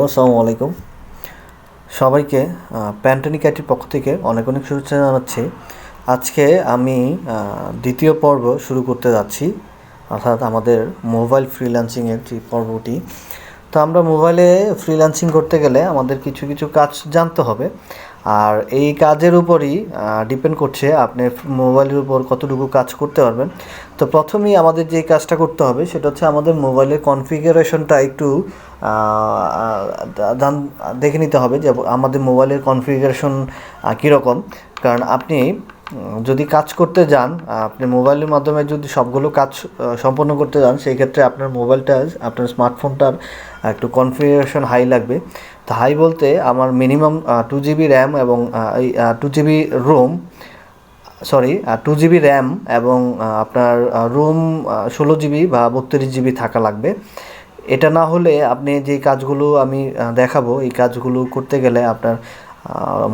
আসসালামু আলাইকুম সবাইকে। প্যান্টানিক আইটির পক্ষ থেকে অনেক অনেক শুভেচ্ছা জানাচ্ছি। আজকে আমি দ্বিতীয় পর্ব শুরু করতে যাচ্ছি, অর্থাৎ আমাদের মোবাইল ফ্রিল্যান্সিংয়ের যে পর্বটি। তো আমরা মোবাইলে ফ্রিল্যান্সিং করতে গেলে আমাদের কিছু কিছু কাজ জানতে হবে, আর এই কাজের উপরই ডিপেন্ড করছে আপনি মোবাইলের উপর কতটুকু কাজ করতে পারবেন। তো প্রথমেই আমাদের যে কাজটা করতে হবে সেটা হচ্ছে আমাদের মোবাইলের কনফিগারেশনটা একটু দেখে নিতে হবে যে আমাদের মোবাইলের কনফিগারেশন কীরকম। কারণ আপনি যদি কাজ করতে যান, আপনি মোবাইলের মাধ্যমে যদি সবগুলো কাজ সম্পন্ন করতে যান, সেই ক্ষেত্রে আপনার মোবাইলটা, আপনার স্মার্টফোনটার একটু কনফিগারেশন হাই লাগবে। তো হাই বলতে আমার মিনিমাম 2 GB র্যাম এবং 2 GB রোম, 2 GB র্যাম এবং আপনার রোম 16 GB বা 32 GB থাকা লাগবে। এটা না হলে আপনি যে কাজগুলো আমি দেখাবো, এই কাজগুলো করতে গেলে আপনার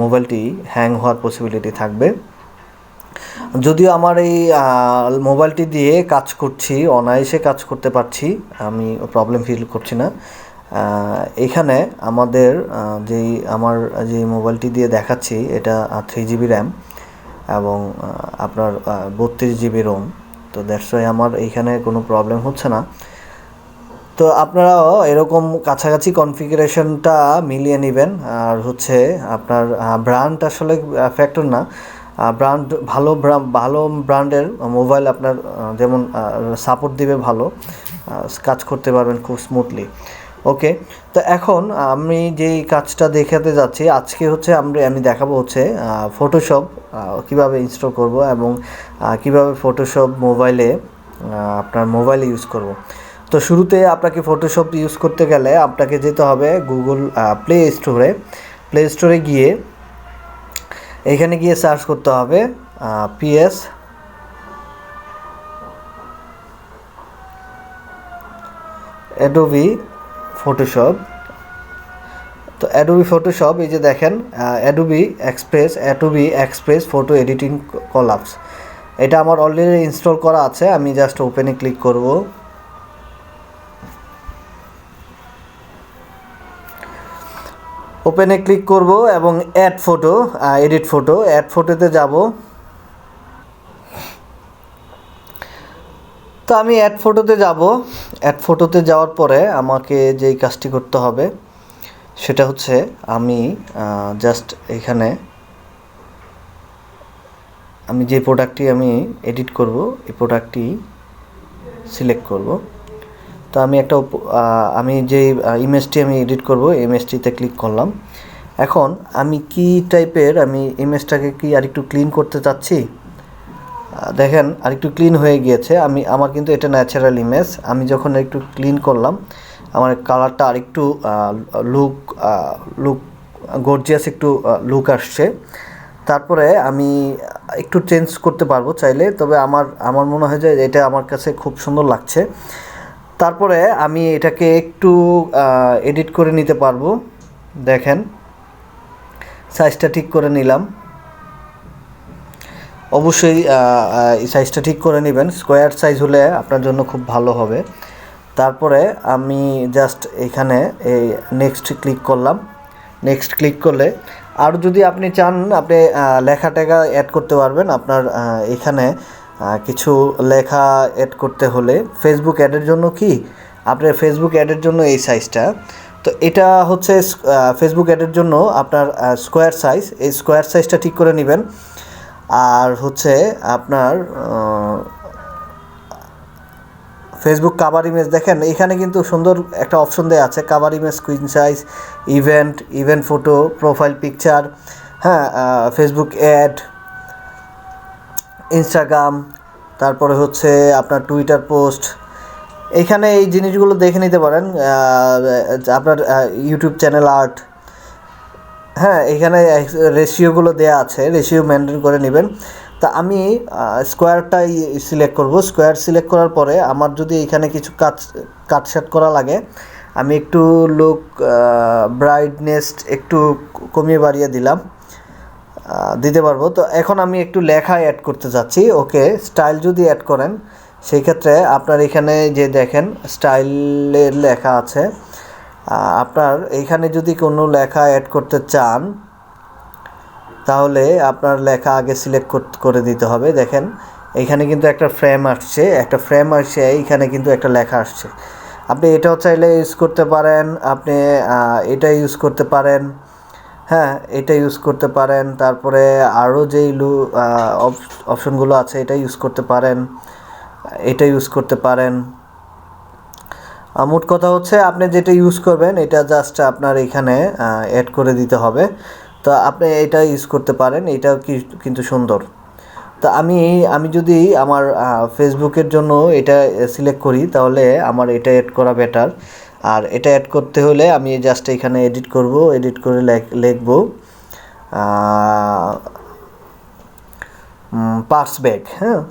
মোবাইলটি হ্যাং হওয়ার পসিবিলিটি থাকবে। যদিও আমার এই মোবাইলটি দিয়ে কাজ করছি, অনায়াসে কাজ করতে পারছি, আমি প্রবলেম ফিল করছি না। এখানে আমাদের আমার যে মোবাইলটি দিয়ে দেখাচ্ছি এটা 3 GB র্যাম এবং আপনার 32 GB রোম। তো দ্যাটস ওয়াই আমার এইখানে কোনো প্রবলেম হচ্ছে না। তো আপনারাও এরকম কাছাকাছি কনফিগারেশনটা মিলিয়ে নেবেন। আর হচ্ছে আপনার ব্র্যান্ড আসলে ফ্যাক্টর না, ব্র্যান্ড ভালো ব্র্যান্ডের মোবাইল আপনার যেমন সাপোর্ট দিবে, ভালো কাজ করতে পারবেন খুব স্মুথলি। ওকে, তো এখন আমি যেই কাজটা দেখাতে যাচ্ছি আজকে হচ্ছে আমি দেখাবো হচ্ছে ফটোশপ কীভাবে ইনস্টল করব এবং কীভাবে ফটোশপ আপনার মোবাইলে ইউজ করব। তো শুরুতে আপনাকে ফটোশপ ইউজ করতে গেলে আপনাকে যেতে হবে গুগল প্লে স্টোরে গিয়ে এখানে গিয়ে সার্চ করতে হবে PS অ্যাডোবি ফটোশপ। তো অ্যাডোবি ফটোশপ, এই যে দেখেন Adobe express photo editing collapse, এটা আমার অলরেডি ইনস্টল করা আছে। আমি জাস্ট ওপেনে ক্লিক করব। ওপেনে ক্লিক করব এবং অ্যাড ফটোতে যাব। তো আমি অ্যাড ফটোতে যাওয়ার পরে আমাকে যেই কাজটি করতে হবে সেটা হচ্ছে আমি জাস্ট এখানে আমি যে প্রোডাক্টটি আমি এডিট করব এই প্রোডাক্টটি সিলেক্ট করব। তো আমি যে ইমেজটি আমি এডিট করব ইমেজটিতে ক্লিক করলাম। এখন আমি কি টাইপের ইমেজটাকে কি আরেকটু ক্লিন করতে চাচ্ছি, দেখেন আরেকটু ক্লিন হয়ে গিয়েছে। আমার কিন্তু এটা ন্যাচারাল ইমেজ। আমি যখন একটু ক্লিন করলাম আমার কালারটা আরেকটু লুক গর্জিয়াস একটু লুক আসছে। তারপরে আমি একটু চেঞ্জ করতে পারবো চাইলে, তবে আমার মনে হয় যে এটা আমার কাছে খুব সুন্দর লাগছে। তারপরে আমি এটাকে একটু এডিট করে নিতে পারবো। দেখেন সাইজটা ঠিক করে নিলাম। অবশ্যই সাইজটা ঠিক করে নেবেন, স্কোয়ার সাইজ হলে আপনার জন্য খুব ভালো হবে। তারপরে আমি জাস্ট এখানে এই নেক্সট ক্লিক করলাম। নেক্সট ক্লিক করলে আর যদি আপনি চান আপনি লেখা টেখা অ্যাড করতে পারবেন। আপনার এখানে কিছু লেখা অ্যাড করতে হলে ফেসবুক অ্যাডের জন্য আপনার ফেসবুক অ্যাডের জন্য এই সাইজটা। তো এটা হচ্ছে ফেসবুক অ্যাডের জন্য আপনার স্কোয়ার সাইজ, এই স্কোয়ার সাইজটা ঠিক করে নেবেন। আর হচ্ছে আপনার ফেসবুক কাভার ইমেজ, দেখেন এখানে কিন্তু সুন্দর একটা অপশন দেওয়া আছে, cover image, queen size, event photo, profile picture, হ্যাঁ, ফেসবুক অ্যাড, ইনস্টাগ্রাম, তারপরে হচ্ছে আপনার টুইটার পোস্ট। এইখানে এই জিনিসগুলো দেখে নিতে পারেন। আপনার ইউটিউব চ্যানেল আর্ট, হ্যাঁ, এখানে রেশিওগুলো দেওয়া আছে, রেশিও মেনটেন করে নেবেন। তা আমি স্কোয়ারটাই সিলেক্ট করব। স্কোয়ার সিলেক্ট করার পরে আমার যদি এখানে কিছু কাটছাট করা লাগে আমি একটু লুক ব্রাইটনেস একটু কমিয়ে বাড়িয়ে দিতে পারবো। তো এখন আমি একটু লেখা অ্যাড করতে যাচ্ছি। ওকে, স্টাইল যদি অ্যাড করেন সেই ক্ষেত্রে আপনার এখানে যে দেখেন স্টাইলের লেখা আছে, আপনার এইখানে যদি কোনো লেখা অ্যাড করতে চান তাহলে আপনার লেখা আগে সিলেক্ট করে দিতে হবে। দেখেন এইখানে কিন্তু একটা ফ্রেম আসছে, এইখানে কিন্তু একটা লেখা আসছে। আপনি এটাও চাইলে ইউজ করতে পারেন, আপনি এটা ইউজ করতে পারেন, হ্যাঁ এটা ইউজ করতে পারেন। তারপরে আরও যেই অপশনগুলো আছে এটা ইউজ করতে পারেন, এটা ইউজ করতে পারেন। মোট কথা হচ্ছে আপনি যেটা ইউজ করবেন এটা জাস্ট আপনার এখানে অ্যাড করে দিতে হবে। তো আপনি এটা ইউজ করতে পারেন, এটাও কিন্তু সুন্দর। তো আমি যদি আমার ফেসবুকের জন্য এটা সিলেক্ট করি তাহলে আমার এটা অ্যাড করা বেটার। আর এটা অ্যাড করতে হলে আমি জাস্ট এখানে এডিট করব, এডিট করে লিখব পার্স ব্যাগ, হ্যাঁ।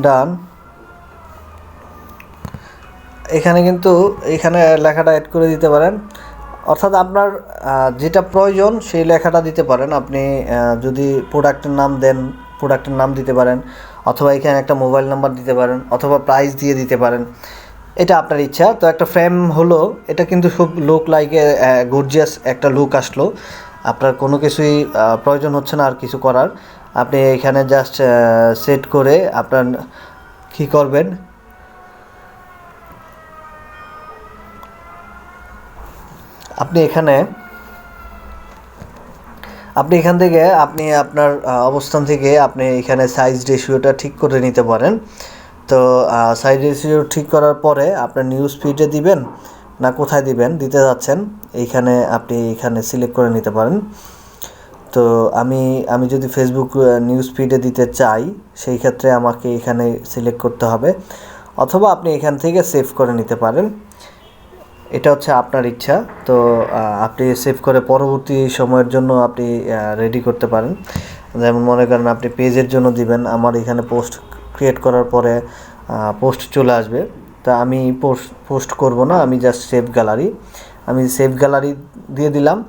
ডান। এখানে লেখাটা অ্যাড করে দিতে পারেন, অর্থাৎ আপনার যেটা প্রয়োজন সেই লেখাটা দিতে পারেন। আপনি যদি প্রোডাক্টের নাম দেন প্রোডাক্টের নাম দিতে পারেন, অথবা এখানে একটা মোবাইল নাম্বার দিতে পারেন, অথবা প্রাইস দিয়ে দিতে পারেন, এটা আপনার ইচ্ছা। তো একটা ফ্রেম হলো, এটা কিন্তু খুব লুক লাইকে গর্জিয়াস একটা লুক আসলো। আপনার কোনো কিছুই প্রয়োজন হচ্ছে না আর কিছু করার। আপনি এখানে জাস্ট সেট করে আপনার কী করবেন, আপনি এখান থেকে আপনি আপনার অবস্থান থেকে আপনি এখানে সাইজ রেশিওটা ঠিক করে নিতে পারেন। তো সাইজ রেশিও ঠিক করার পরে আপনার নিউজ ফিডে দিবেন না কোথায় দিতে যাচ্ছেন আপনি এখানে সিলেক্ট করে নিতে পারেন। তো আমি যদি ফেসবুক নিউজ ফিডে দিতে চাই সেই ক্ষেত্রে আমাকে এখানে সিলেক্ট করতে হবে, অথবা আপনি এখান থেকে সেভ করে নিতে পারেন। এটা হচ্ছে আপনার ইচ্ছা। তো আপনি সেভ করে পরবর্তী সময়ের জন্য আপনি রেডি করতে পারেন। যেমন মনে করেন আপনি পেজের জন্য দিবেন, আমার এখানে পোস্ট ক্রিয়েট করার পরে পোস্ট চলে আসবে। তা আমি পোস্ট করব না, আমি জাস্ট সেভ গ্যালারি দিয়ে দিলাম।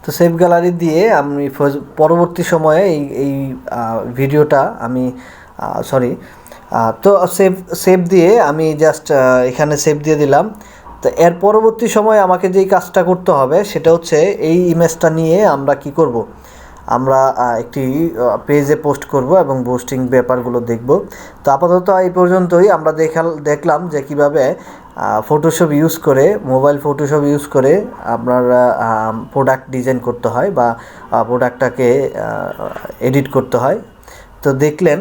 তো সেভ গ্যালারি দিয়ে আমি পরবর্তী সময়ে এই ভিডিওটা আমি তো সেভ দিয়ে আমি জাস্ট এখানে সেভ দিয়ে দিলাম। তো এর পরবর্তী সময়ে আমাকে যেই কাজটা করতে হবে সেটা হচ্ছে এই ইমেজটা নিয়ে আমরা কি করব, আমরা একটি পেজে পোস্ট করব এবং পোস্টিং ব্যাপারগুলো দেখব। তো আপাতত এই পর্যন্তই। আমরা দেখলাম যে কিভাবে ফটোশপ ইউজ করে, মোবাইল ফটোশপ ইউজ করে আপনারা প্রোডাক্ট ডিজাইন করতে হয় বা প্রোডাক্টটাকে এডিট করতে হয়। তো দেখলেন।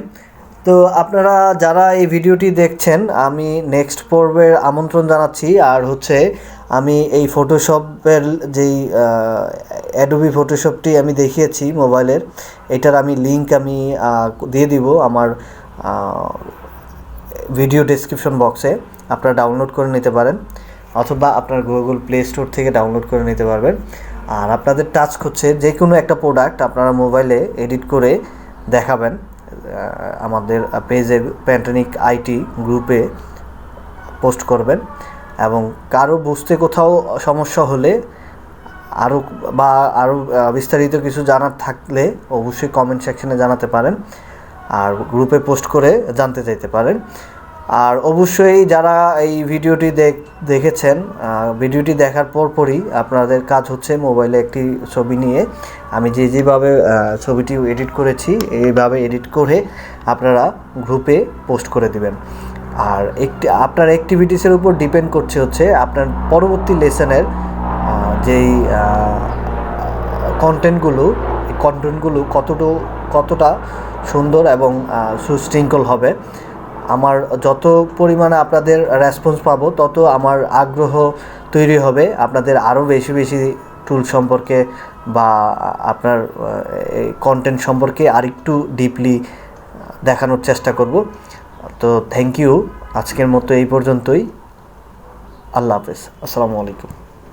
তো আপনারা যারা এই ভিডিওটি দেখছেন আমি নেক্সট পর্বের আমন্ত্রণ জানাচ্ছি। আর হচ্ছে আমি এই ফটোশপের যেই অ্যাডোবি ফটোশপটি আমি দেখিয়েছি মোবাইলের, এটার আমি লিঙ্ক আমি দিয়ে দিব আমার ভিডিও ডেসক্রিপশন বক্সে। আপনারা ডাউনলোড করে নিতে পারেন, অথবা আপনার গুগল প্লে স্টোর থেকে ডাউনলোড করে নিতে পারবেন। আর আপনাদের টাস্ক হচ্ছে যে কোনো একটা প্রোডাক্ট আপনারা মোবাইলে এডিট করে দেখাবেন, আমাদের পেজের প্যান্টানিক আইটি গ্রুপে পোস্ট করবেন। এবং কারো বুঝতে কোথাও সমস্যা হলে আরও বিস্তারিত কিছু জানার থাকলে অবশ্যই কমেন্ট সেকশনে জানাতে পারেন, আর গ্রুপে পোস্ট করে জানতে চাইতে পারেন। আর অবশ্যই যারা এই ভিডিওটি দেখেছেন, ভিডিওটি দেখার পরই আপনাদের কাজ হচ্ছে মোবাইলে একটি ছবি নিয়ে আমি যেভাবে ছবিটি এডিট করেছি এইভাবে এডিট করে আপনারা গ্রুপে পোস্ট করে দিবেন। আর আপনার অ্যাক্টিভিটিসের উপর ডিপেন্ড করছে হচ্ছে আপনার পরবর্তী লেসনের যেই কন্টেন্টগুলো কতটা সুন্দর এবং সুশৃঙ্খল হবে। আমার যত পরিমাণে আপনাদের রেসপন্স পাবো তত আমার আগ্রহ তৈরি হবে আপনাদের আরও বেশি টুল সম্পর্কে বা আপনার কন্টেন্ট সম্পর্কে আরেকটু ডিপলি দেখানোর চেষ্টা করব। তো থ্যাংক ইউ, আজকের মতো এই পর্যন্তই। আল্লাহ হাফেজ, আসসালামু আলাইকুম।